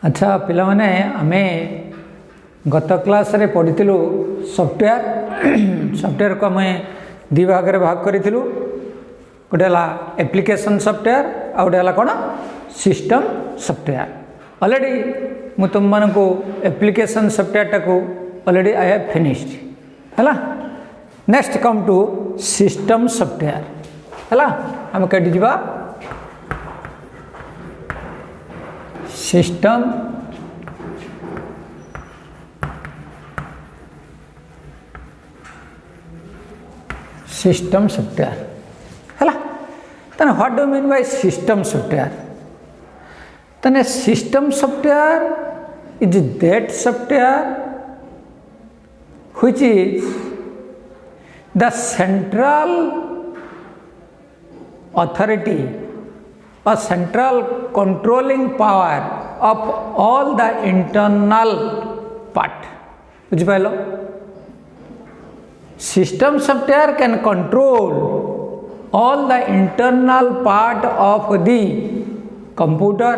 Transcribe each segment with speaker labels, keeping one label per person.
Speaker 1: अच्छा पिला माने आमे गत क्लास रे पढ़िथिलु सॉफ्टवेयर को आमे दि भाग रे भाग करिथिलु गोटे हला एप्लिकेशन सॉफ्टवेयर आ गोटे हला कोन सिस्टम सॉफ्टवेयर ऑलरेडी मु तुम मन को एप्लिकेशन सॉफ्टवेयर टाको ऑलरेडी आई हैव फिनिश्ड हला next come to system software हला हम कडी दिबा सिस्टम सॉफ्टवेयर है तने what do mean by system software तने system software is that software which is the central authority or central controlling power of all the internal part बुझ pilo system software can control all the internal part of the computer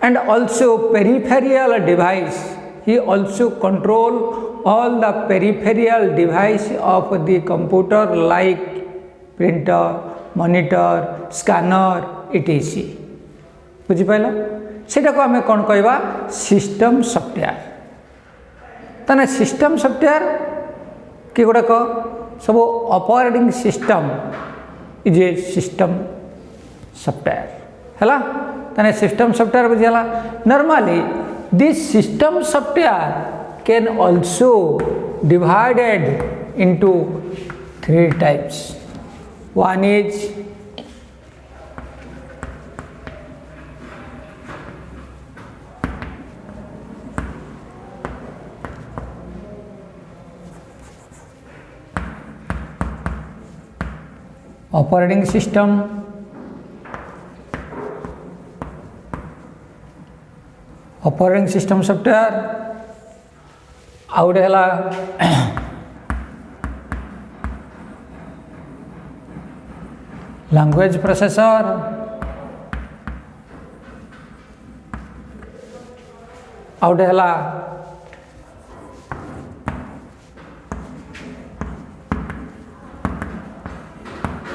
Speaker 1: and also peripheral device he also control all the peripheral device of the computer like printer monitor scanner etc बुझी पाइल सेटा को आमे कोन कहबा system software तने system software कि गोटा को सब operating system is a system software हैला तने सिस्टम सॉफ्टवेयर बुझियाला normally this system software can also divided into 3 types one is operating system software आउट हैला language processor आउट हैला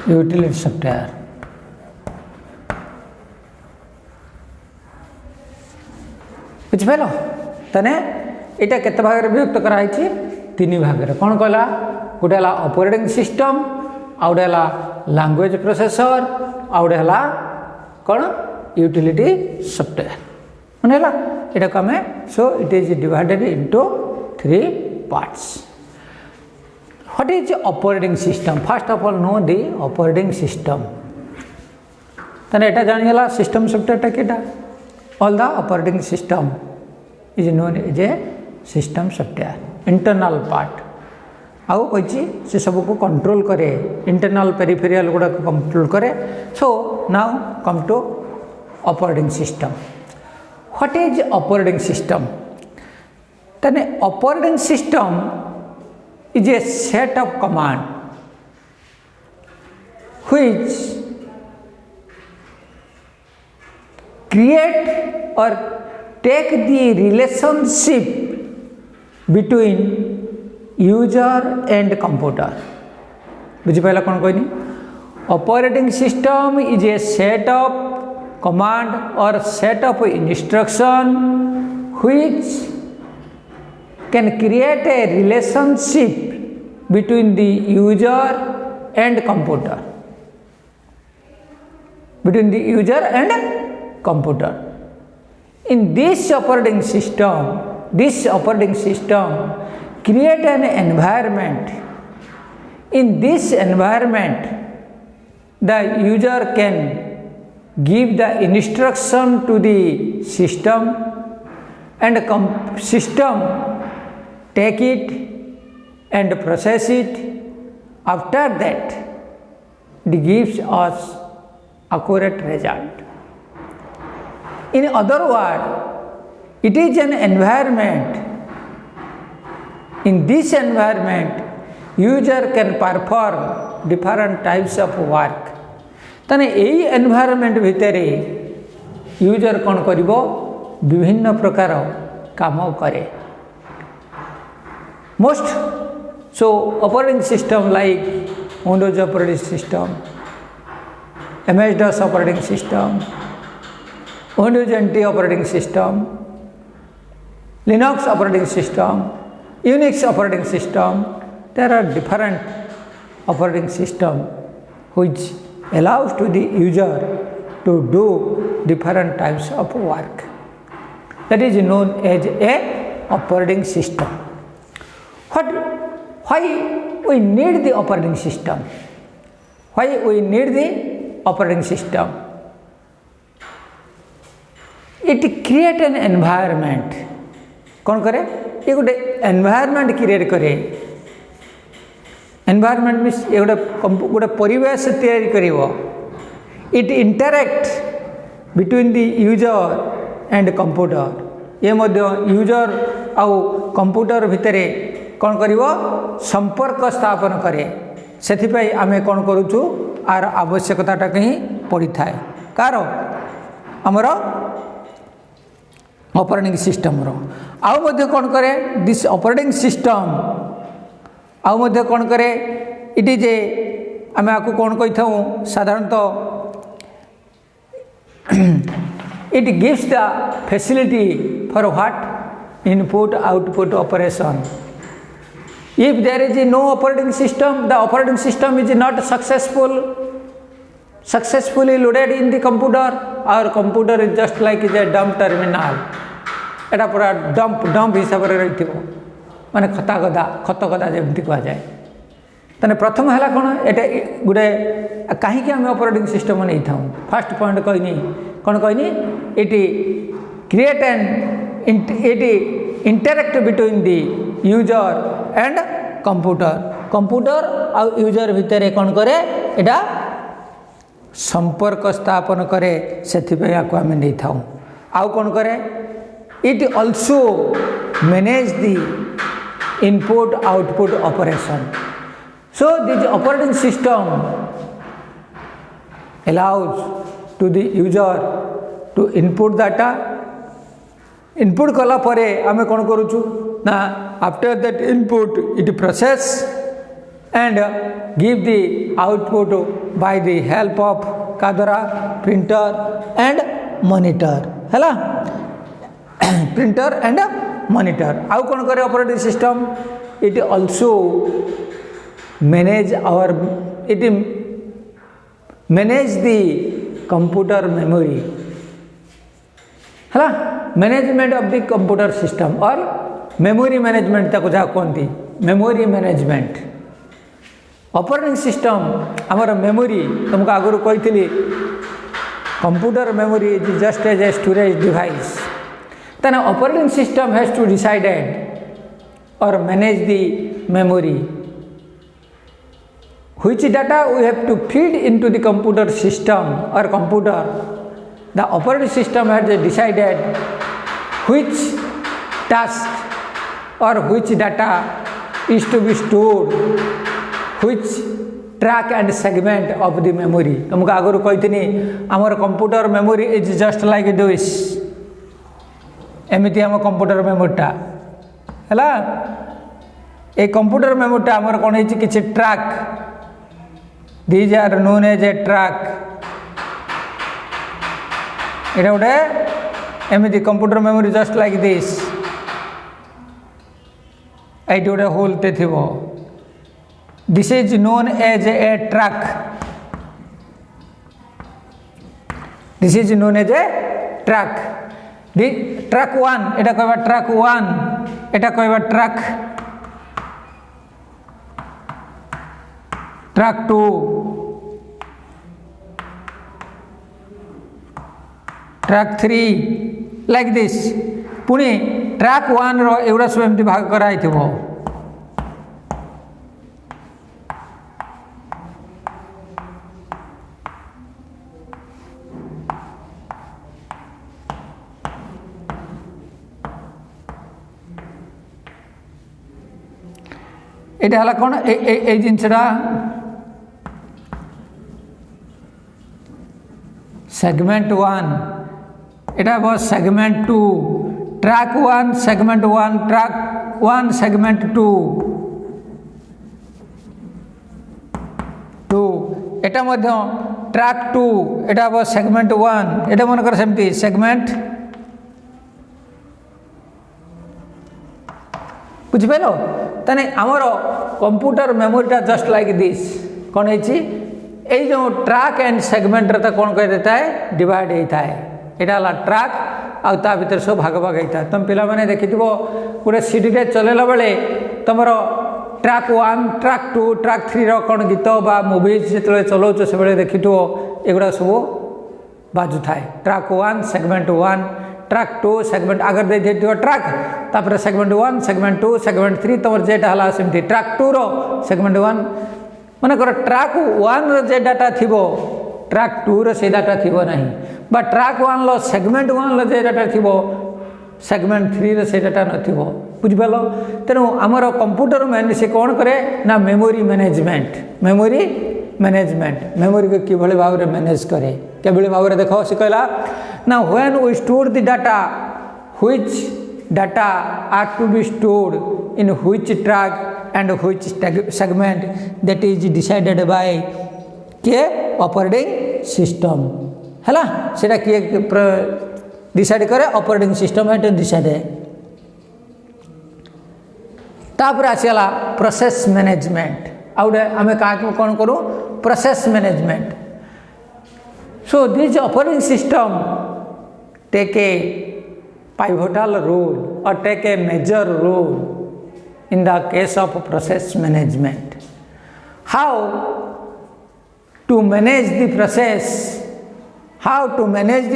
Speaker 1: यूटिलिटी सॉफ्टवेयर बुझ पाइल तने एटा केते भाग रे विभक्त कराई छी 3 भाग रे कोन कहला गोटे हला ऑपरेटिंग सिस्टम आउट हैला लैंग्वेज प्रोसेसर आउट हैला कोन यूटिलिटी सॉफ्टवेयर मन हैला एटा को हमें so it is divided into 3 parts what is operating system first of all know the operating system तने एटा जानि हैला सिस्टम सॉफ्टवेयर टा केटा all the operating system is known as a system software internal part आउ कही से सब को कंट्रोल करे इंटरनल पेरिफेरियल गुड़ा को कंट्रोल करे so now come to operating system what is operating system तने operating system is a set of command which create or take the relationship between user and computer बुझी पाइला कौन कहनी operating system is a set of command और set of instruction which can create a relationship between the user and computer between the user and computer in this operating system create an environment in this environment the user can give the instruction to the system and system take it and process it after that it gives us accurate result. In other words, it is an environment. In this environment, user can perform different types of work. तने यही environment भितरे user कौन करिवो विभिन्न प्रकार काम करे most so operating system like Windows operating system MS-DOS operating system Windows NT operating system Linux operating system Unix operating system there are different operating system which allows to the user to do different types of work that is known as a operating system. Why we need the operating system? Why we need the operating system? It create an environment. कौन करे ये गोटे environment create करे environment means ये गोटे परिवेश तैयारी करिवो it interact between the user and computer ये मध्य यूजर आउ कंप्यूटर भितरे कौन करिवो संपर्क स्थापन करे सेथिपाई आमे कौन करूछु आर आवश्यकताटा कहीं पड़ी थाए कार हमर ऑपरेटिंग सिस्टम रो आउ मध्य कौन करे दिस ऑपरेटिंग सिस्टम आउ मध्य कौन करे इट इज ए आमे आकु कौन कहि थाउ साधारणतः it gives the facility for what input output operation if there is no operating system the operating system is not successfully loaded in the computer our computer is just like is a dump terminal एटा पूरा dump हिसाब से रही माने खत गदा जमी कह जाए तने प्रथम है कौन ये गोटे कहीं आम ऑपरेटिंग सिस्टम नहीं था फास्ट पॉइंट कहनी कौन कहनी ये क्रिएट एंड ये interact between the user and computer आ यूजर भितर कौन करे एटा संपर्क स्थापन करे से आम नहीं था आउ कौन करे it also manage the input output operation so this operating system allows to the user to input data input कला परे आमे कौन करूछु ना after that input it process and give the output by the help of kadara printer and monitor हैला printer and monitor आउ कौन करे operating system it also manage our it manage the computer memory है management of the computer system और memory management तक जहाँ कहती memory management operating system आमर मेमोरी तुमको आगुरी कही computer memory is just as a storage device then operating system has to decide or manage the memory which data we have to feed into the computer system or computer the operating system has decided which task or which data is to be stored which track and segment of the memory तुमको आगुरी कही आमर computer memory is just like this एमती आम computer मेमोरीटा है ये computer मेमोरीटा आमर कौन है कि track these are known as a track ये गोटे एमती computer memory just like this ये गोटे होलते थी this is known as a track this is known as a track track 1 एटा कहबा ट्रैक 1 एटा कहबा ट्रैक 2 ट्रैक 3 लाइक दिस पुणी ट्रैक 1 रो एगुड़ा सब एमती भाग कराई थिबो এটা হল কোন এই জিনিসটা সেগমেন্ট 1 এটা হব segment 2 track 1 segment 1 track 1 segment 2 এটা মধ্য ট্র্যাক 2 এটা হব সেগমেন্ট 1 এটা মনে কর সেমতি সেগমেন্ট বুঝিপাইল তানে আমার কম্পুটার মেমোরিটা জস্ট লাইক দিস কোন হয়েছি এই যে ট্র্যাক এন্ড সেগমেন্ট রে কোন করে দেতা है ডিভাইড होता है এটা হলা ট্র্যাক আর তা ভিতর সব ভাগ ভাগ होता है तुम पिला माने देखिथिबो पूरे सीडी रे चलेला बेले तमरो ट्रैक 1 ट्रैक 2 ट्रैक 3 रो कोन गीत बा मूवीज जेतले चलाउछ से बेले देखिथिबो एगुडा सब बाजू थाए ट्रैक 1 सेगमेंट 1 ट्रैक 2 सेगमेंट अगर दे देथिबो ट्रैक तापर सेगमेंट 1 सेगमेंट 2 सेगमेंट 3 तमर जेटा हला सेमती ट्रैक 2 रो सेगमेंट 1 माने कर ट्रैक 1 रो जे डाटा थिबो ट्रैक 2 रो से डाटा थिबो नाही बा ट्रैक 1 लो सेगमेंट 1 लो जे डाटा थिबो सेगमेंट 3 रो से डाटा नथिबो बुझिपालो तेनु हमर कंप्यूटर में से कोन करे ना मेमोरी मैनेजमेंट मेमोरी को कि भले भाव रे मैनेज करे के भले भाव रे देखो से कहला ना when we store the data which data are to be stored in which track and which segment that is decided by के ऑपरेटिंग सिस्टम हैला सेटा के डिसाइड करे ऑपरेटिंग सिस्टम है डिसाइड है तापर आसीला प्रोसेस मैनेजमेंट आउडे आमे का कोन करू process management so this operating system take a pivotal role or take a major role in the case of process management. How to manage the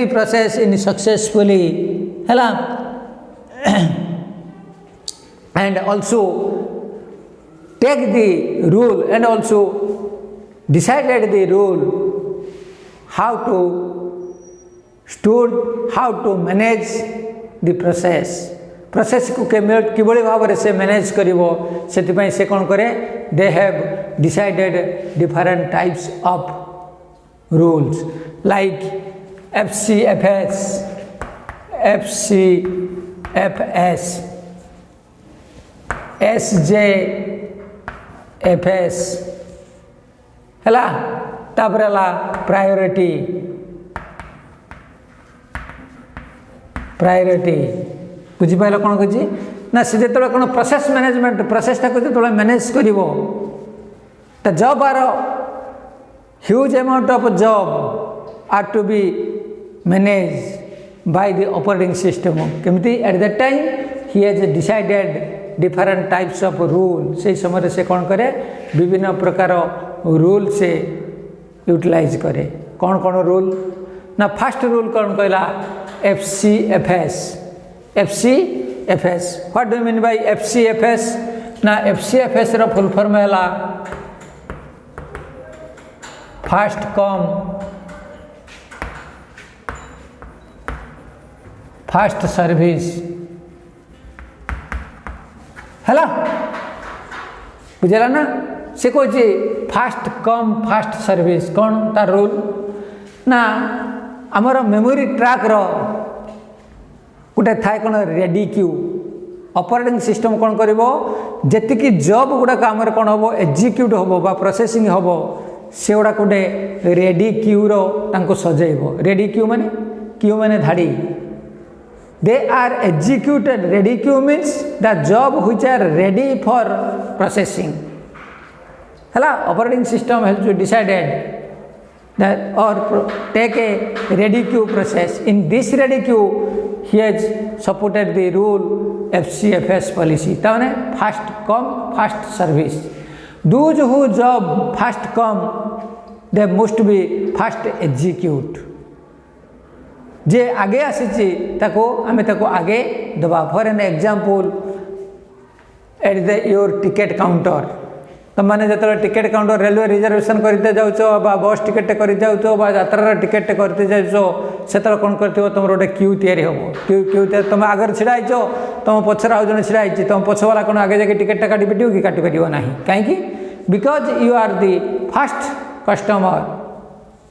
Speaker 1: process in successfully hela and also take the rule and also decided the rule how to store how to manage the process को किभली भाव से manage करिवो सेति पई से कोन करे they have decided different types of rules like FCFS SJFS हला तापरेला priority बुझिपाल कौन कही ना सी जो कौन प्रोसेस मैनेजमेंट प्रोसेसटा को जो मैनेज कर job are huge amount of job are to be manage by the operating system केमती at that time he has decided different types of rule से समय से कौन करे विभिन्न प्रकार रूल से यूटिलाइज करे कौन कौन रूल ना फर्स्ट रूल कौन कहला FCFS what do mean bye FCFS ना FCFS रो फुल फॉर्म हैला फर्स्ट कम फर्स्ट सर्विस हैला बुझला ना से कहछि फर्स्ट कम फर्स्ट सर्विस कौन तार रूल ना आमर मेमोरी ट्रैक रो गोटे थाए कौन रेडी क्यू ऑपरेटिंग सिस्टम कौन करिवो जेतिकी जॉब गुडा आमर कौन हम एग्जीक्यूट हम प्रोसेसिंग हम से गुडा गोटे रेडी क्यू रो तांको सजेइबो रेडी क्यू माने धाड़ी they are executed ready queue means the job which are ready for processing हला operating system has decided that or take a ready queue process. In this ready queue, he has supported the rule FCFS policy. ताने first come first service. Those who job first come, they must be first execute. जे आगे आसी ताको आमे ताको आगे दबा. For an example, at your ticket counter. तुम मैंने जो टिकेट काउंटर रेलवे रिजर्वेशन करते जाओ बस टिकेट कर यात्रा टिकेट करते जाओ से कौन कर तुम गोटे क्यू तैयारी हम क्यू तुम आगे छिड़ा तुम पचर आउ जन छिड़ा तुम पछवाला कौन आगे जाके टिकेटा काटी पार कि काटी पार ना कहीं because you are the first customer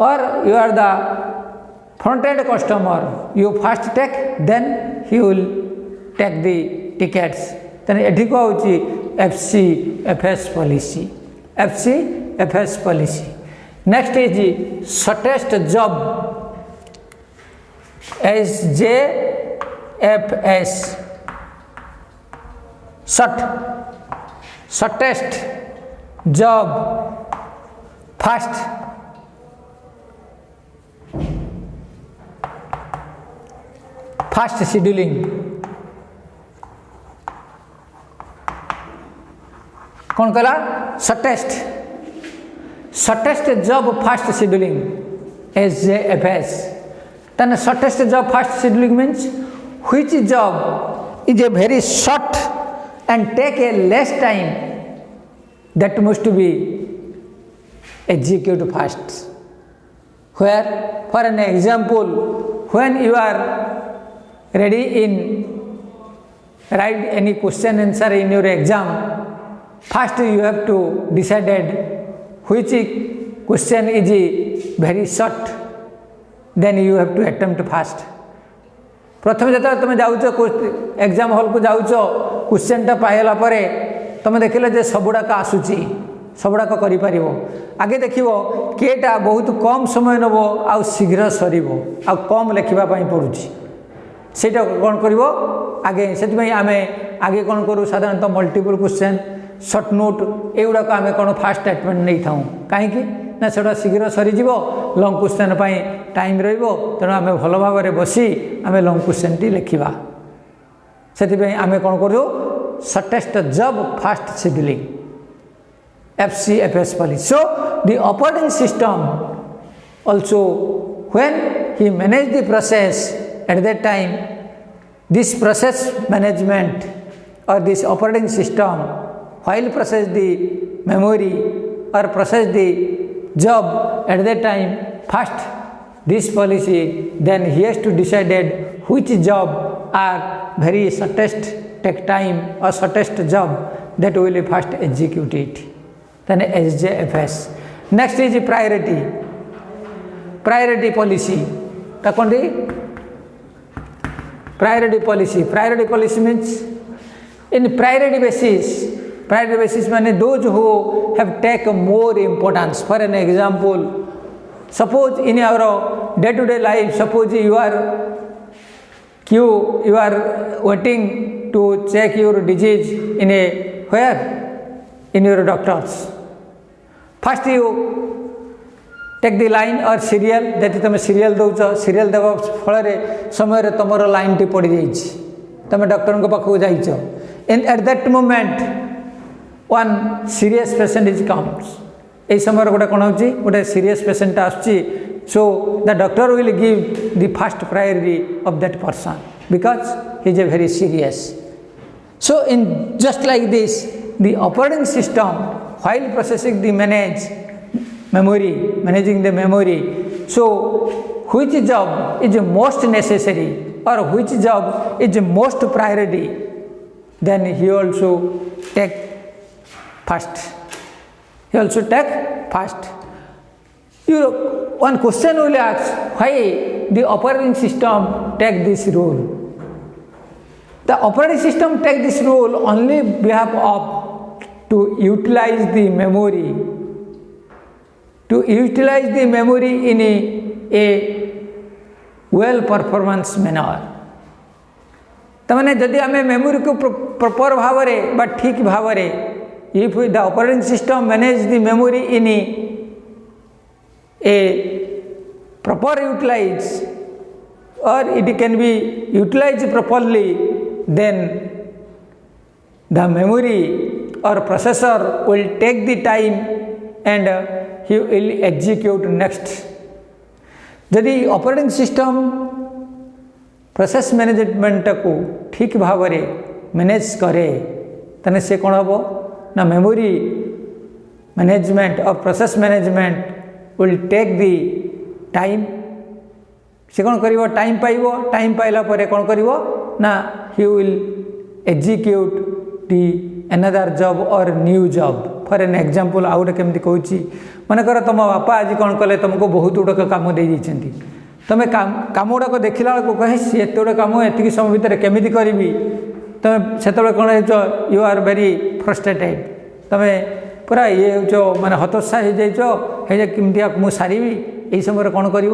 Speaker 1: और you are the front end customer you first take then he will take the tickets then एठी को होची FCFS policy FCFS policy next is the shortest job SJFS shortest job fast scheduling कौन कहला shortest job fast scheduling SJFS then shortest job fast scheduling means which job is a very short and take a less time that must be executed fast where for an example when you are ready in write any question answer in your exam first you have to decided which question is very short then you have to attempt fast प्रथम जो तुम जाऊच exam hall को जाऊच क्वेश्चनटा पाइला पर तुम देखिल जे सबुड़ाक आसूची सबुड़ाक कर आगे देख किएटा बहुत कम समय नब आ शीघ्र सर आ कम लिखापी पड़ुची सेटा कौन कर आगे से आम आगे कौन करूँ साधारणतः मल्टीपल क्वेश्चन सर्ट नोट एगुड़ाक आम कौन फास्ट स्टेटमेंट नहीं था कहीं ना से शीघ्र सरीज लंग क्वेश्चन टाइम तेणु आम भल भाव में बसी आम लंग क्वेश्चन टी लिखा से आम कौन करूँ shortest job fast scheduling FCFS policy. So the operating system also when he managed the process at that time this process management or this operating system while process the memory or process the job at that time first this policy then he has to decided which job are very shortest take time or shortest job that will be first execute it then SJFS next is priority policy takondi priority policy means in priority basis means those who have take more importance for an example suppose in our day to day life suppose you are waiting to check your disease in a where in your doctors first you take the line or serial जति तुम serial दौच serial देवा फल समय तुम line T पड़ जाइए तुम doctor पाखक जाइच at that moment one serious patient is comes ए समय गोटे कौन गोटे serious patient आसुची so the doctor will give the first priority of that person because he is a very serious so in just like this the operating system while processing the managing the memory so which job is most necessary or which job is most priority then he also take first one question will ask why the operating system take this role the operating system take this role only behalf of to utilize the memory in a well performance manner तमाने जदि आम memory को proper भाव में ठीक भाव में if the operating system manage the memory in a proper utilize or it can be utilized properly then the memory or processor will take the time and he will execute next यदि operating system process management को ठीक भाव में manage करे तने से कौन हम ना मेमोरी मैनेजमेंट और process management will take the time से कौन करिवो टाइम पाइला परे कौन करिवो ना he will execute the another job or new job for an example आउट केमती कहूँ मनकर तुम बापा आज कौन कले तुमको बहुत गुड़क कम दे तुम्हें काम गुड़ाक देखला बेलू कहे सी एत गुड़ा कम एति समय भितर केमी करी तुम्हें से कौन हो यू आर वेरी फ्रस्ट्रेटेड तुम्हें पूरा ये हो माने हतोत्साह हो जाइए कमिटिया मुझे सारी यही समय कौन कर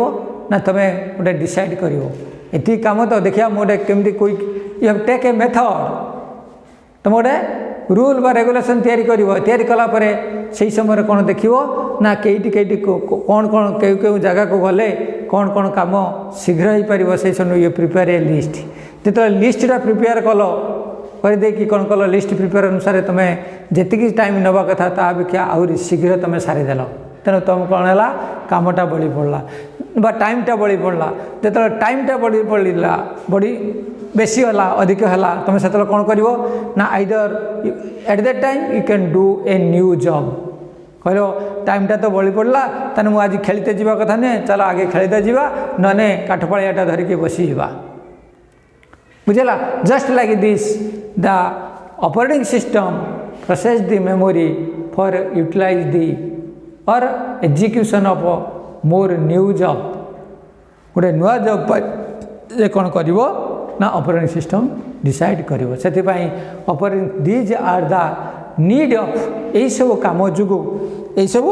Speaker 1: ना तुम्हें गोटे डिसाइड कर ये कम तो देखिए मुझे केमती कोई you have take a method तुम गोटे रूल बा रेगुलेशन तैयारी कलापर से समय कौन देख ना कई कौन कौन क्यों जगह को गले कौन कौन कम शीघ्र हो पार से समय ये प्रिपेयर ए लिस्ट जो लिस्टा प्रिपेयर कल करदे कौन कल लिस्ट प्रिपेयर अनुसार तुम्हें जी टाइम नवा कथा ता अपेक्षा आहरी शीघ्र तुम्हें सारीदेल तेणु तुम कौन है कमटा बढ़ी पड़ा बा टाइमटा बढ़ी पड़ा जो टाइमटा बढ़ी पड़ा बढ़ी बेसी है अधिक है तुम से कौन कर ना either eight that time you can do a new job कह टाइमटा तो बढ़ी पड़ा तेना मुझे आज खेलते जावा कथा नुहे चलो आगे खेलते जावा नने काठपाड़ियाटा धरिकी बसीजा बुझेगा just like this the operating system process the memory for utilise the और execution of more new job गोटे नुआ जॉब पर कौन कर ना ऑपरेटिंग सिस्टम डिसाइड कर operating these are the need of यही सब कम जुगु यही सब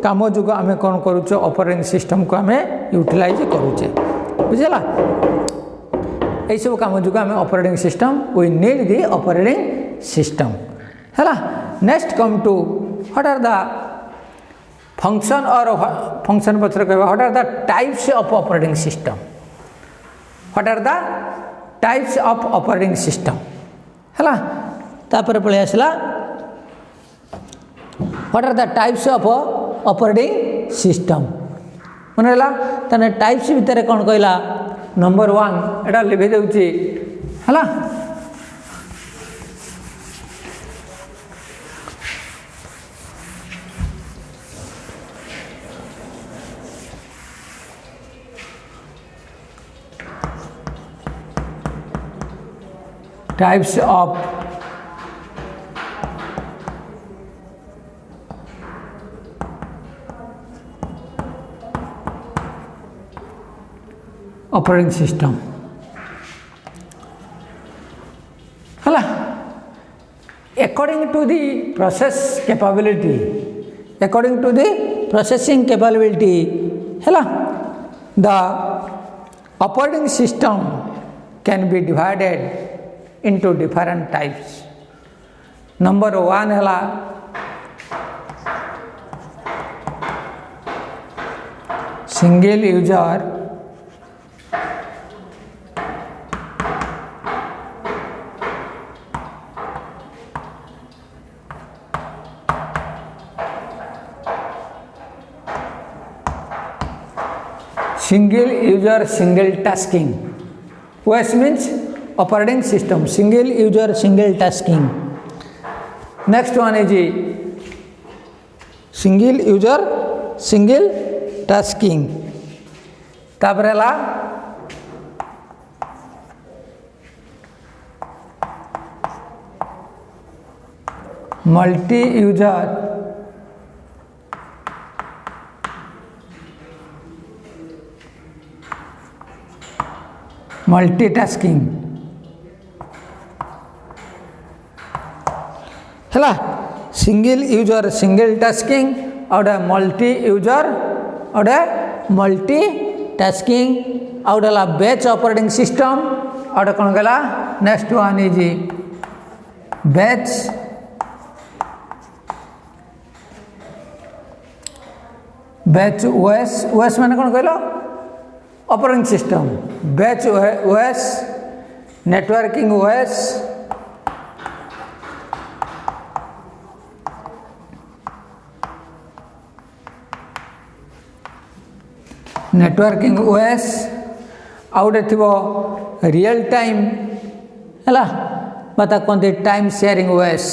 Speaker 1: कम जुगु आम कौन करुचे ऑपरेटिंग सिस्टम को आम यूटिलाइज करुचे बुझेगा यही सब कम जुगु आम operating system we need the operating system है next come to what are the function और फंक्शन पचर कह what are the types of operating system what are the types of operating system है तापर पलि आसला what are the types of operating system मन रहा तेना टाइप्स भितर कौन कहला नंबर 1 एटा लिखि देउची है टाइप्स ऑफ ऑपरेटिंग सिस्टम है according to the process capability according to the processing capability है the operating system can be divided into different types. Number 1 है single user single tasking. OS means operating system, single user single tasking. Next one is single user single tasking. तापर है multi user multitasking है single user single tasking और multi user और multi tasking और batch operating system और कौन कहला next one is batch batch OS OS माने कौन कहलो operating system batch OS networking OS networking OS आउटे थी रियल टाइम है बता कहते time sharing OS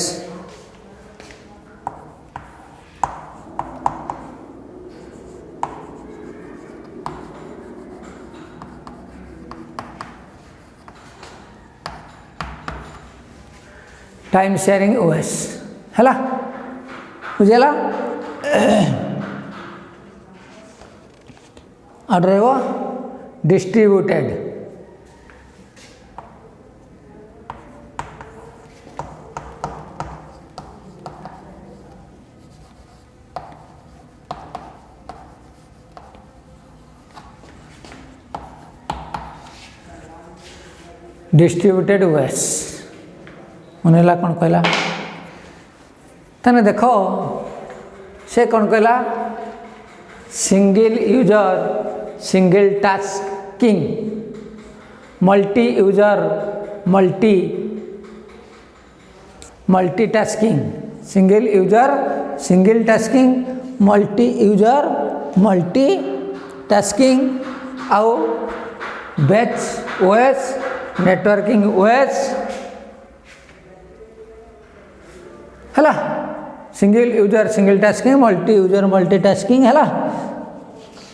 Speaker 1: time sharing OS है बुझेगा और distributed. डिस्ट्रीब्यूटेड ओएस मनला कौन कहला तने देखो से कौन कहला single user single tasking multi user multitasking single user single tasking multi user multitasking आउ बैच ओएस नेटवर्किंग ओएस है single user single tasking multi user multitasking है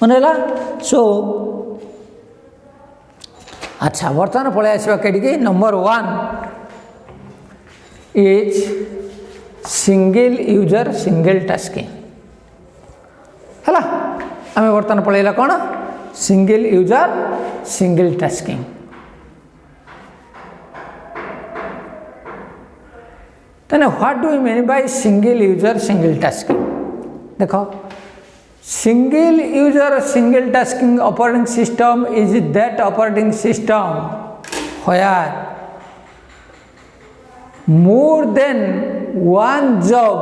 Speaker 1: मनला सो अच्छा बर्तमान पलि आसवा कहीं number 1 is single user single tasking है आम बर्तमान पलैला कौन single user single tasking then what do we mean by single user single tasking देखो single user single tasking operating system is that operating system where more than one job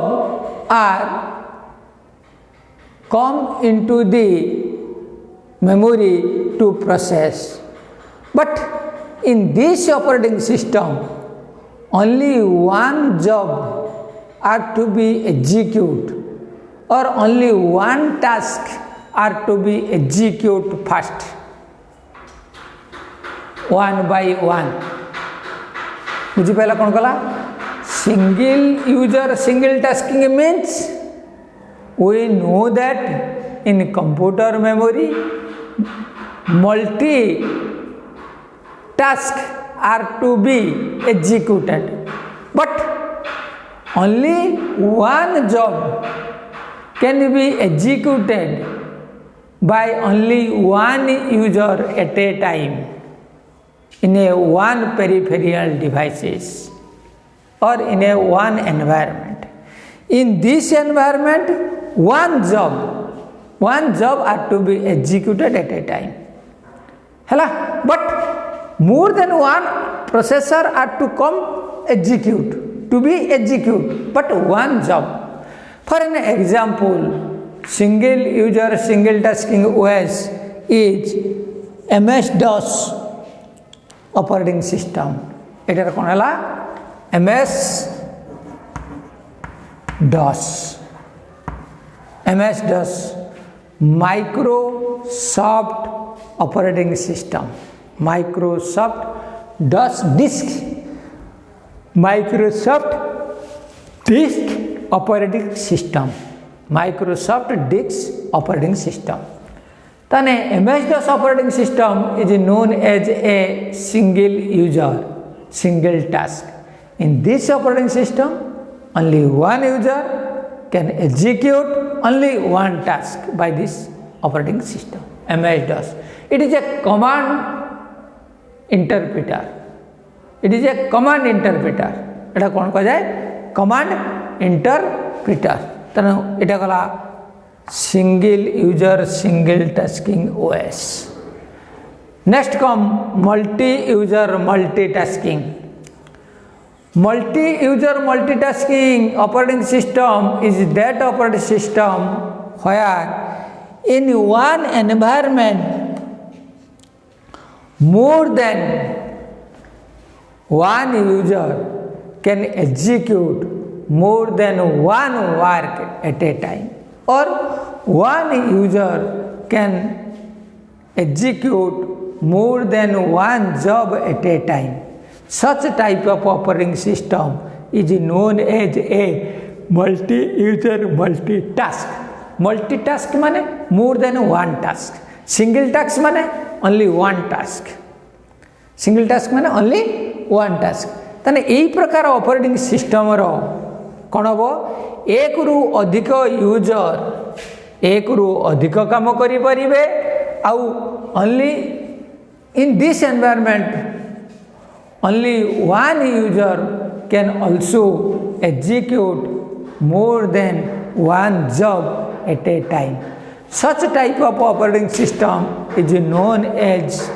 Speaker 1: are come into the memory to process but in this operating system only one job are to be executed or only one task are to be executed first one by one बुझी पाला कौन कला single user single tasking means we know that in computer memory multi task are to be executed but only one job can be executed by only one user at a time in a one peripheral devices or in a one environment in this environment one job are to be executed at a time है but more than one processor are to come to be execute but one job for an example single user single tasking OS is MS-DOS operating system एटार कौन है MS-DOS Microsoft operating system Microsoft DOS disk Microsoft disk operating system Microsoft disk operating system तने MS-DOS operating system is known as a single user single task in this operating system only one user can execute only one task by this operating system MS-DOS it is a command interpreter it is a command interpreter एटा कौन कह जाए command interpreter तेना एटा कला single user single tasking OS next come multi-user multitasking multi-user multitasking operating system is that operating system where in one environment more than one user can execute more than one work at a time or one user can execute more than one job at a time such type of operating system is known as a multi-user multitask माने more than one task single task माने only one task single task माने only one task ताने यही प्रकार operating system रो कौन हम एक रु अधिक यूजर एक रु अधिक काम करि परिबे आउ only In this environment, only one user can also execute more than one job at a time. Such type of operating system is known as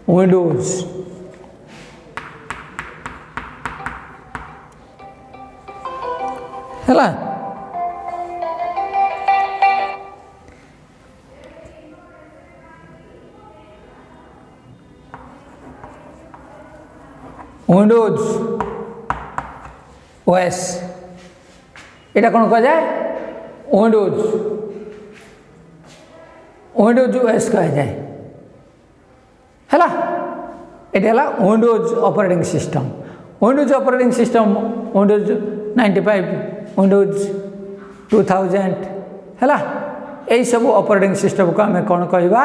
Speaker 1: Windows. Hello. Windows OS এটা কোন কয়া যায় Windows OS কয়া যায় হলা এটা হলা Windows operating system Windows operating system Windows 95 Windows 2000 হলা এই সব অপারেটিং সিস্টেম को আমি কোন কইবা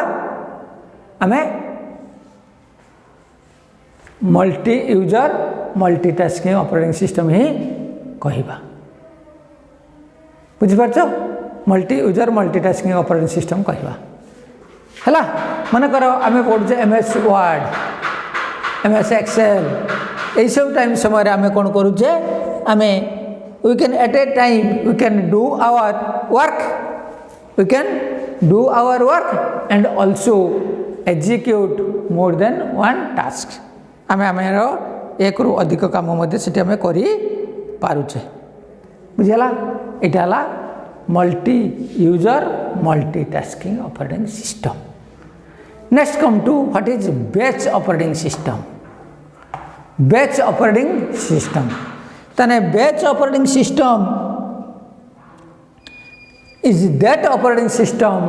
Speaker 1: আমি MultiUser Multitasking ऑपरेटिंग सिस्टम ही कहिबा बुझि पारछो MultiUser Multitasking ऑपरेटिंग सिस्टम कहिबा हला माने करो आमे पढुछे MS Word MS Excel एई सब टाइम समय रे आमे कोन करूछे आमे we can at a time we can do our work and also execute more than one task आमे आमेर एक रु अधिक काम मध्ये सेठी आमे करि पारुछे बुझिला एटा हला MultiUser Multitasking operating system next come to what is batch operating system तने batch operating system is that operating system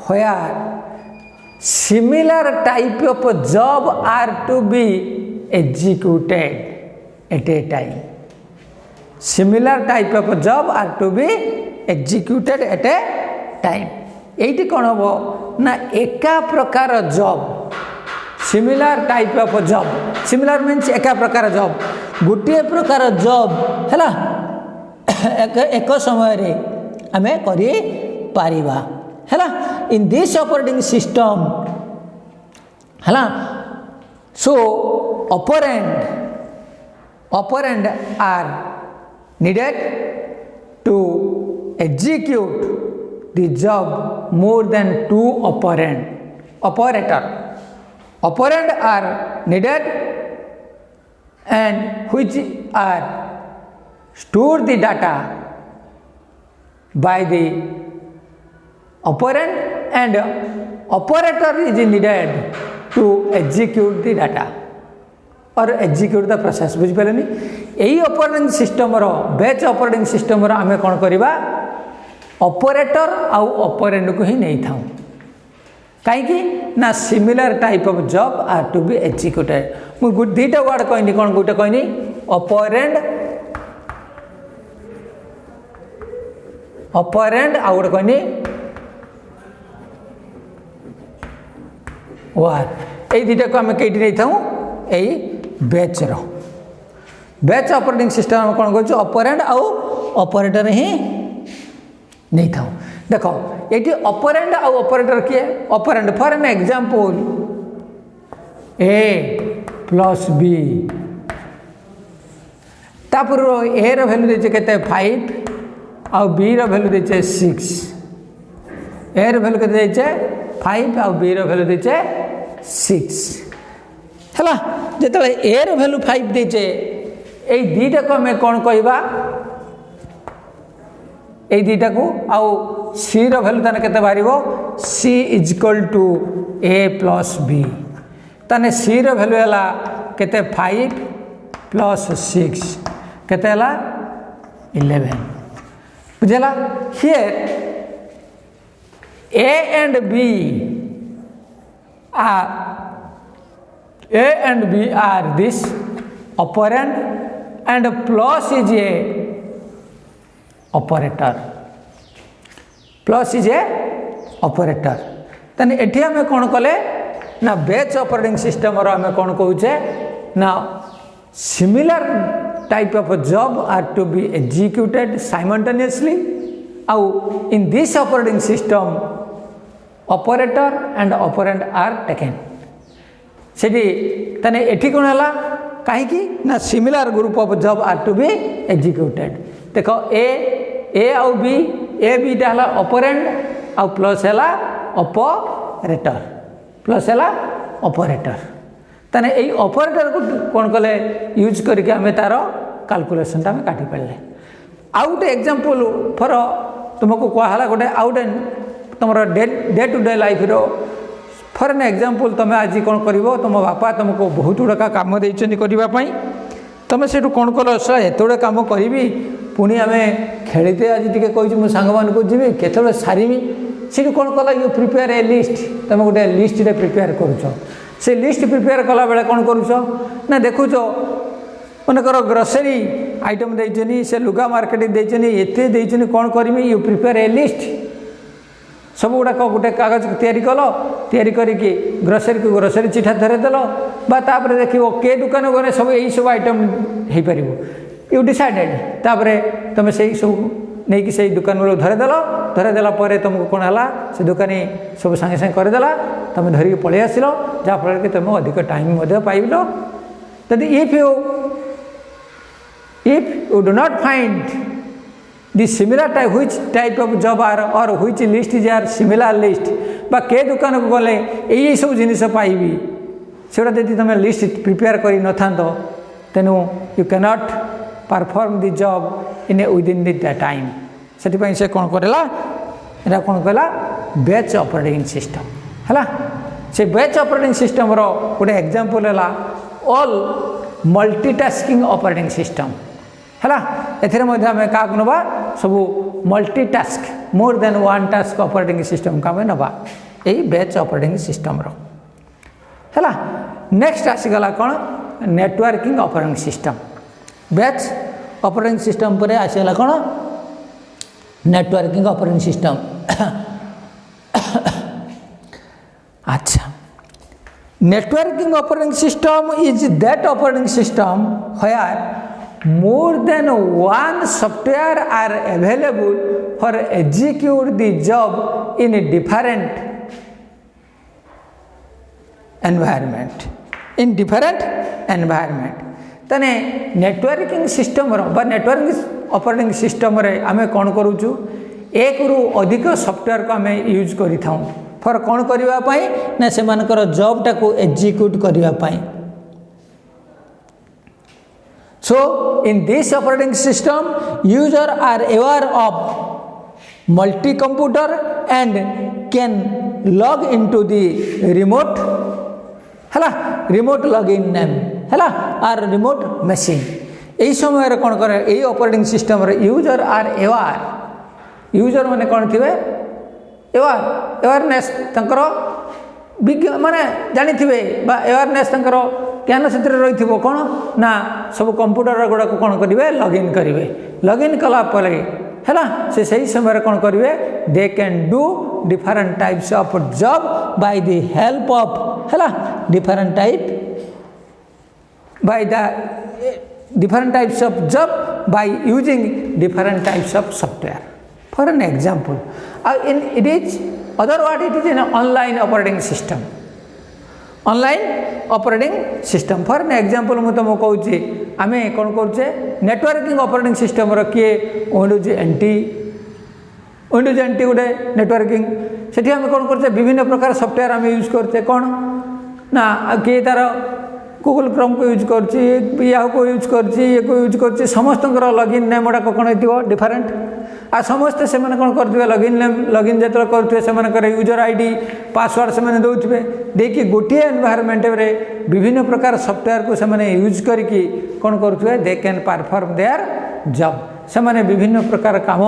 Speaker 1: where similar type of job are to be executed at a time. Similar type of job are to be executed at a time. Eighty कौन हम ना एका प्रकार job similar type of job similar means एका प्रकार job गोटे प्रकार job है एक समय रे आमे करि पारिबा है इन दिस ऑपरेटिंग सिस्टम है so operand are needed to execute the job more than two operator are needed and which are store the data by the operand and operator is needed to execute the data और execute the process बुझ पारे यही operating system रो batch operating system रो आमे कोन करिबा operator आउ operand को ही नहीं थाउ काई कि ना similar type of job are to be executed मु दुईटा वर्ड कहनी कोन गुटे कहनी ऑपरेंड आउ गुटे कहनी वार ए दुईटा को आमे केटी नहीं थाउ एई बैच ऑपरेटिंग सिस्टम कौन कर ऑपरेंड आउ ऑपरेटर ही नहीं था देखो ये ऑपरेंड आउ ऑपरेटर किए operand for an example A plus B तापर A रो वैल्यू देचे केते 5 आउ B रो वैल्यू देचे 6 A रो वैल्यू केते देचे 5 आउ B रो वैल्यू देचे 6 हला जेतले A रो वैल्यू 5 देचे ए दीटा को हमें कौन कहबा ए दीटा को आउ C रो वैल्यू तने केते बारिबो C is equal to A plus B तने C रो वैल्यू हला केते 5 प्लस 6 केते हला 11 बुझला here A and B are this operand and plus is a operator तने एठी हमें कौन कले ना बैच ऑपरेटिंग सिस्टम रो हमें कौन कहूचे ना similar type of job are to be executed simultaneously आउ in this operating system operator and operand are taken सेठी ताने एठी कोन हला कहीं ना similar group of job are to be executed देखो ए आउ बी ए बीटा हला ऑपरेंड आउ प्लस हला ऑपरेटर प्लस हला ऑपरेटर ताने एई ऑपरेटर को कोन कले यूज करके हमें तारो कैलकुलेशन ता में काटी पड़ले आउट एग्जांपल फॉर तुमको कहला गोटे आउट तुमर डे टू डे लाइफ रो फॉर एन एग्जांपल तुम आज कौन कर तुम बापा तुमको बहुत गुड़ा कम देते करने तुम से कौन कल सर एत गुड़ा कम करी पुणी आम खेलते आज टी कही मुझे सांग मान को जी केत सारी से कौन कल यू प्रिपेयर ए लिस्ट तुम गोटे लिस्ट प्रिपेयर कर से लिस्ट प्रिपेयर कला बेले कौन करुच ना देखुच मनकर ग्रोसरी आइटम देचनी से लुगा मार्केट देचनी एते देचनी कौन करमी यू प्रिपेयर ए लिस्ट सब गुड़ाक गोटे कागज तैयारी कल तैयारी करके ग्रोसरी को ग्रोसरी चिठा धरेदेल बापर देख के दुकान गले सब यही सब आइटम हो पार यू डिसाइडेड तापर तुम से सब नहीं से दुकान वालों धरेदेला तुमको कौन है से दुकानी सब सागे सागे करदेला तुम धरिकी पलि आसिल जहाँफल कि तुम अधिक टाइम पाइल यदि if you do not find the similar type which type of job or which list is are similar list बा के दुकान को गले यही सब जिनिस पाइबी सेटा यदि तुम लिस्ट प्रिपेयर कर न था तेणु you cannot perform the job in within the time से से कौन करेला एटा कौन कहला बैच ऑपरेटिंग सिस्टम है से बैच ऑपरेटिंग सिस्टम रो गोटे एग्जांपल है ऑल मल्टीटास्किंग ऑपरेटिंग सिस्टम है एमें क्या नवा सब multitask more than one task operating system का नवा यही बैच ऑपरेटिंग सिस्टम रो है नेक्स्ट आसीगला कौन networking operating system batch operating system पर आसीगला कौन नेटवर्किंग ऑपरेटिंग सिस्टम अच्छा networking operating system is that operating system where more than one software are available for execute the job in a different environment तने networking system रो बा networking operating system रे आमे कौन करूचु एक रु अधिक सॉफ्टवेयर को आमे यूज करि थाउ फॉर कौन करिवा पाई ना से मानकर जॉब टाको एग्जीक्यूट करिवा पाई So in this operating system, user are aware of multi-computer and can log into the remote, remote login name, or remote machine. यही समय रे कौन करे यही ऑपरेटिंग सिस्टम रे यूजर आर एवार यूजर माने कौन थिबे एवारनेस तंकर माने जानी थिबे बा एवारनेस तंकर ज्ञान से रही कौन ना सब कंप्यूटर गुड़ा को कौन करेंगे लॉगिन कलापर है से सही समय कौन करेंगे they can do different types of job by the help of है different types of job by using different types of software for an example it is other what it is an online operating system online operating system for an example मुझे तुमको कहूँ आम कौन करुचे networking operating system किए Windows NT गोटे networking से आम कौन करते विभिन्न प्रकार सॉफ्टवेयर आम यूज करते कौन ना किए तार गूगल क्रोम को यूज कर को यूज कर समस्त लॉगिन नेम गुड़ाक कौन हो डिफरेंट आ समस्ते से कौन करेंगे लॉगिन जो करेंगे से यूजर आईडी पासवर्ड से दौथे देखिए गोटे एनवायरमेंट रे विभिन्न प्रकार सॉफ्टवेयर को से यूज करके कौन करेंगे they can perform their job से विभिन्न प्रकार काम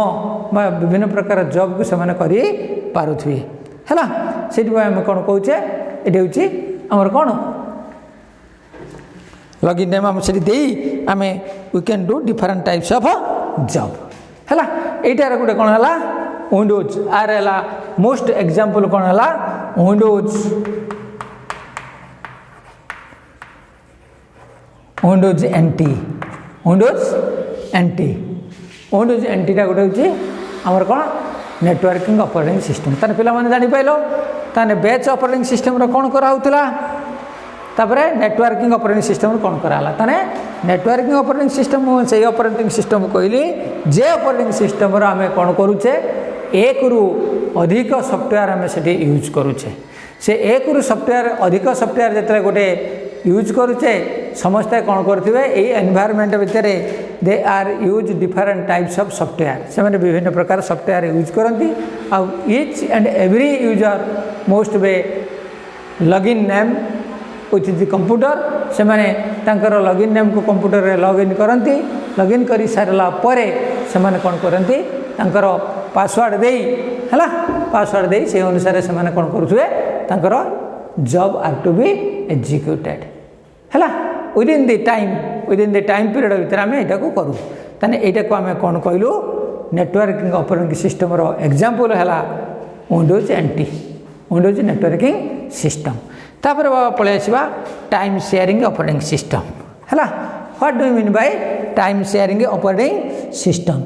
Speaker 1: विभिन्न प्रकार जॉब को से पारे है से आम कौन कहे ये हूँ कौन लॉगिन नेम आम से आम we can do different types of job है यहीटार गोटे कौन है विंडोज आर है मोस्ट एग्जांपल कौन है विंडोज एनटी टा गोटे हूँ आमर कौन नेटवर्किंग ऑपरेटिंग सिस्टम ताने पिला माने जानि पाइलो ताने बैच ऑपरेटिंग सिस्टम रो कौन करा होतला तापर नेटवर्किंग ऑपरेटिंग सिस्टम कौन कराला ताने नेटवर्किंग ऑपरेटिंग सिस्टम से ऑपरेटिंग सिस्टम कहली जे ऑपरेटिंग सिस्टम आम कौन करुचे एक रु अधिक सॉफ्टवेयर आम से यूज करुचे से एक रु सॉफ्टवेयर अधिक सॉफ्टवेयर जिते गोटे यूज करुचे समस्ते कौन करेंगे ये एनवायरनमेंट भितर they are use different types of software से मैंने विभिन्न प्रकार सॉफ्टवेयर यूज करती आउ each and every user most way login name with the computer से माने तांकर लॉगिन नेम को कंप्यूटर रे लॉगिन करती लॉगिन कर सारा पर से माने कौन करती तांकर पासवर्ड देई हला पासवर्ड देई से अनुसार से माने कौन करुवे तांकर job are to be executed है विदिन द टाइम पीरियड भितर आम यहाँ को करूँ ताने यहाँ को आम कौन कहलु नेटवर्किंग ऑपरेटिंग सिस्टम रो एग्जांपल है Windows NT Windows networking system तापर पलि आसवा टाइम शेयरिंग ऑपरेटिंग सिस्टम है what do you mean by time sharing operating system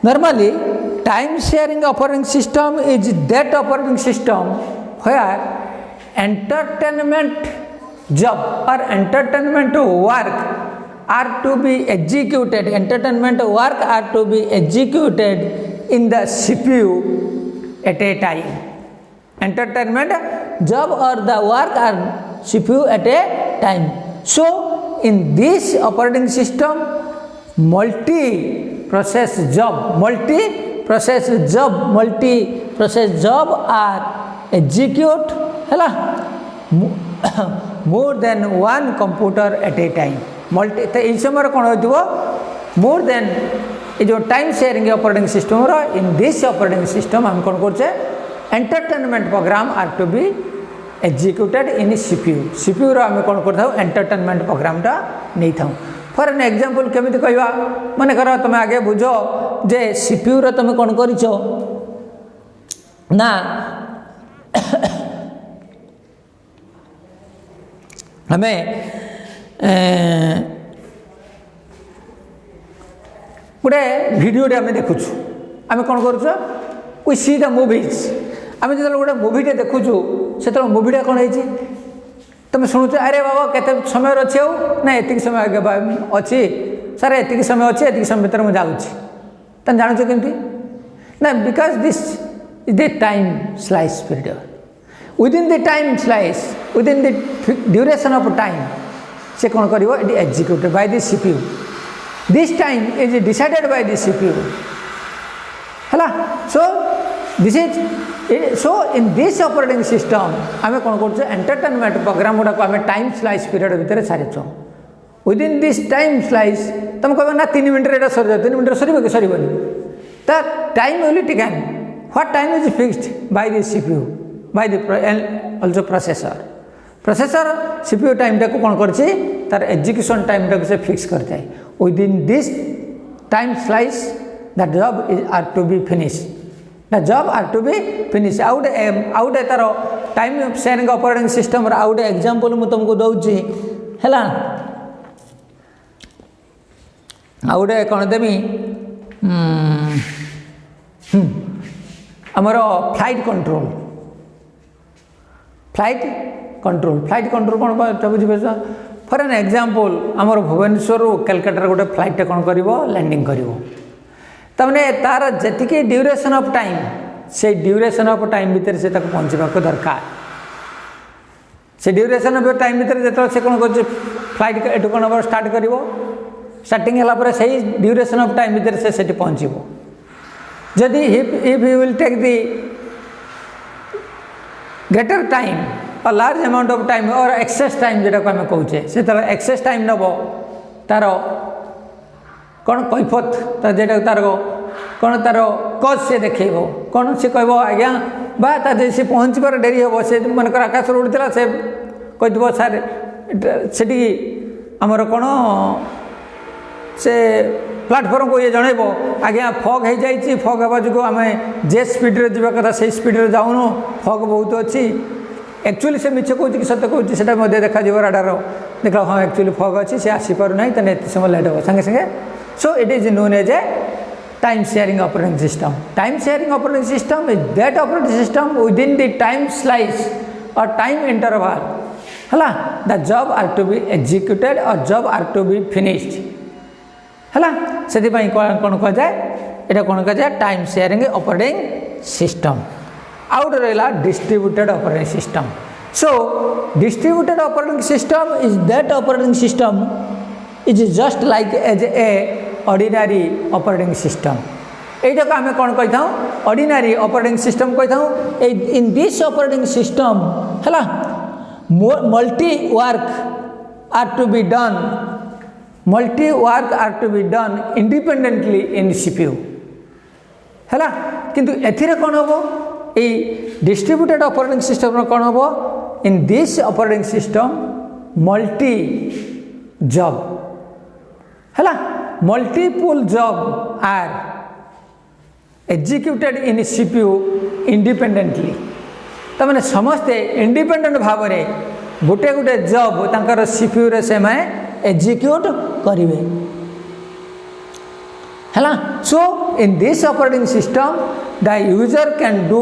Speaker 1: normally time sharing operating system is that operating system where entertainment job or entertainment work are to be executed in the CPU at a time. Entertainment job or the work are CPU at a time. So in this operating system multi process job are execute है more than one computer at a time multi तो इस समय कौन हो more than ये जो time sharing operating system रो in this operating system हम कौन करछे entertainment program are to be executed in CPU रो हम कौन करथाउ एंटरटेनमेंट प्रोग्राम टा नहीं थाउ फॉर एन एग्जांपल केमिति कहवा मन कर तुम आगे बुझ जे सीपीयू रे तुम कौन करिछ ना हमें गोटे भिडियो आम देखुचु आम कौन करुच वी सी द मुवीज आम जो गोटे मुवीटे देखुचु से मुवीटा कौन है तुम शुणुच अरे बाबा केते समय अच्छे हो ना एति समय अच्छी सर एति समय अच्छे एति समय भर मुझे जाऊँगी तुम जानूच केमती ना because this is the time slice period within the time slice within the duration of time से कौन कर executed by the CPU this time is decided by the CPU है so this is so in this operating system आम कौन कर entertainment programme गुड़ा को आम टाइम स्लाइस पीरियड भितर सारीच विदिन दिस टाइम स्लाइस तुम कह ना 3 मिनट ये सर 3 मिनट सर कि सरबनी the time will taken what time is fixed by the CPU by the also processor CPU time टाक कौन कर एग्जीक्यूशन टाइम टाक से फिक्स करता है within this time slice the job is are to be finish the job are to be finish आउटे तार time sharing operating system आउटे एग्जांपल मु तुमको दउची हैला आउटे कौन देमी आमर फ्लाइट कंट्रोल कौन बुझीपार फॉर एन एग्जांपल आमर भुवनेश्वर कलकाता गोटे फ्लाइट कौन कर लैंडिंग कर तमने तार जी ड्यूरेशन ऑफ टाइम से ड्यूरेशन ऑफ टाइम भितर से पहुँचवा दरकार से ड्यूरेशन ऑफ टाइम भितर जो से कौन कर फ्लाइट एटू कौन हम स्टार्ट कर स्टार्टिंग है से ड्यूरेशन ऑफ टाइम भितर से पहुँचब जदि if you will take the greater time और लार्ज अमाउंट ऑफ टाइम और एक्सेस टाइम जोटा को आम कहे से एक्सेस टाइम नब तार कौन कैफत जेटा तार कौन तार कज से देखेब कौन से कह आज्ञा बा सी पहुँचबार डेरी हम से मनकर आकाश उड़ता से कह सार से आमर कौन से प्लाटफर्म को ये जनइब आज्ञा फग हो जाइए फग हवा जो आम जे स्पीड्रे जावा कथा से स्पीड्रे जाऊनु फग बहुत अच्छी एक्चुअली से मिछ कौच कि सत्य कौच से देखा राडार देख हाँ एक्चुअली फग अच्छी से आसीपार ना तेना एत समय लेट हम संगे संगे so it is known as a time sharing operating system. Time sharing operating system is that operating system within the time slice or time interval. Hala, the job are to be executed or job are to be finished. Hala, सेति पई कोन को जाय एटा कोन को जाय time sharing operating system. आउट रहला distributed operating system. So distributed operating system is that operating system is just like as a ordinary operating system. एटा को हमें कोन कहथाउ ordinary operating system कहथाउ. In this operating system हला multi work are to be done. Multi work are to be done independently in CPU. हला किंतु एथिरे कोन होबो ए distributed operating system रो कोन होबो. In this operating system multi job हला multiple job are executed in CPU independently. तमने समस्ते independent भाव रे गोटे गोटे जॉब तांकर सीपीयू रे से मैं एग्जीक्यूट करिवे हला. So in this operating system the user can do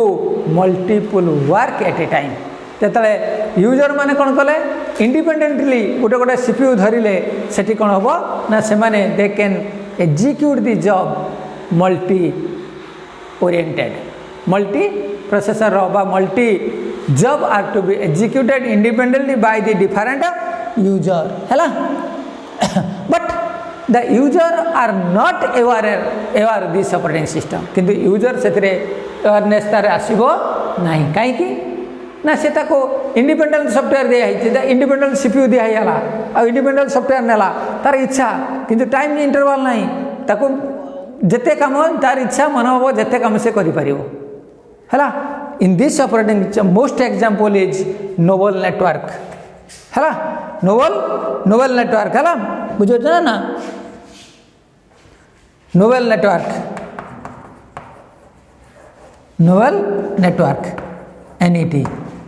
Speaker 1: multiple work at a time. जेतले यूजर माने कोन कले इंडिपेंडेंटली गोटे गोटे सीपीयू धरिले सेठी कोन होबो ना से माने they can execute the job multi oriented. Multi processor or multi job are to be executed independently by the different user hela. But the user are not aware this operating system. किंतु user सेतरे awareness तारे आसीबो नाही काई की ना से ताको इंडिपेंडेंट सॉफ्टवेयर दे आइछि द इंडिपेंडेंट सीपीयू दे आइला आ इंडिपेंडेंट सॉफ्टवेयर नेला तार इच्छा किंतु टाइम इंटरवल नाही ताको जते काम तार इच्छा मन होबो जते काम से करि परिबो हला. In this operating most example is novel network हला. novel network हला बुझो ना novel network NET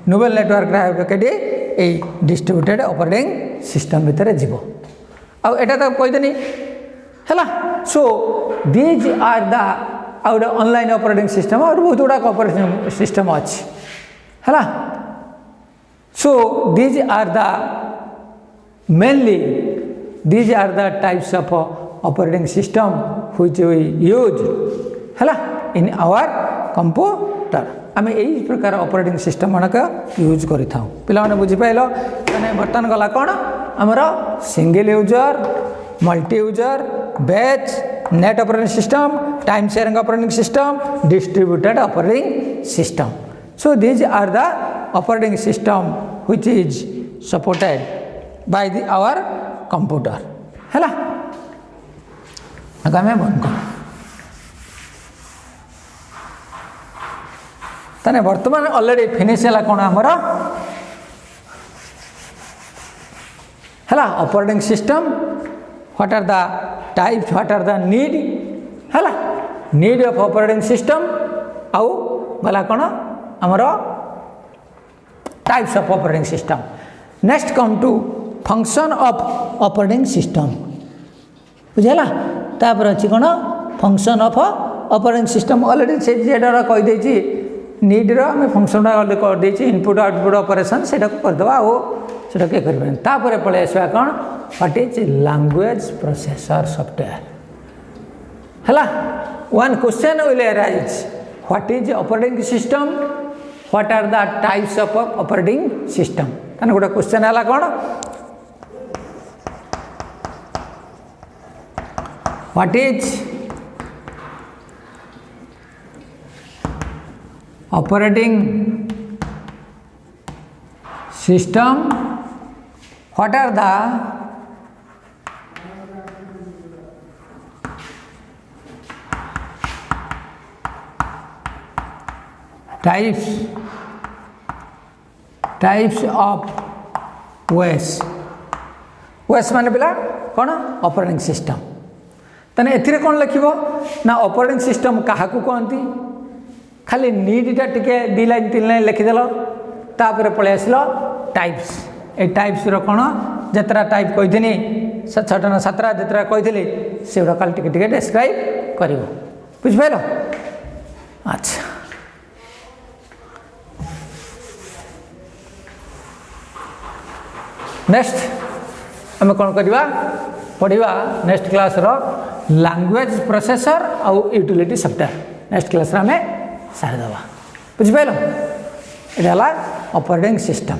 Speaker 1: novel network रा केडी ए डिस्ट्रीब्यूटेड ऑपरेटिंग सिस्टम भीतर जीवो आ एटा त कहि देनी हला. सो these are the आउट ऑनलाइन ऑपरेटिंग सिस्टम और बहुत गुड़ा ऑपरेटिंग सिस्टम अच्छी है. So these are the mainly these are the types of operating system which we use है इन आवर कंप्यूटर. आम यही प्रकार ऑपरेटिंग सिस्टम मानक यूज करि थाउ. पिला माने बुझि पाइलो माने बर्तन गला कोन हमरो single user multi user batch net operating system time sharing operating system distributed operating system. So these are the operating system which is supported by the our computer हैला. आगामी बंद कर तने वर्तमान ऑलरेडी फिनिश हैला कोन हमरा हैला operating system. What are the types, what are the need हैला need of operating system आउ बला कोन हमरो types of operating system. Next come to function of operating system बुझला. तापर अछि कोन function of operating system already से जेडा कहि देछि need रो हम फंक्शन रा कर देछि इनपुट आउटपुट ऑपरेशन सेटा कर दबा ओ सेटा के करबे. तापर पळे आसबा कोन what is language processor software hela. One question will arise, what is operating system, what are the types of operating system. तने गोटा क्वेश्चन हला कोन what is operating system, what are the types of OS माने पिला कौन operating system. तने एथिरे कौन लिखिबो ना ऑपरेटिंग सिस्टम काहाकू कहंती खाली नीडटा टिके 2 लाइन 3 लाइन लिखि देलो तापर पळे आसलो टाइप्स. ए टाइप्स रो कौन जतरा टाइप कहिथिनी 6 7 जतरा कहिथिली सेडा काल टिके टिके डिस्क्राइब करिवो बुझिपाल। अच्छा नेक्स्ट आम कौन करवा पढ़ा नेक्स्ट क्लास रो लैंग्वेज प्रोसेसर आउ यूटिलिटी सॉफ्टवेयर नेक्स्ट क्लास आम सारीदे बुझिपाल। ये ऑपरेटिंग सिस्टम।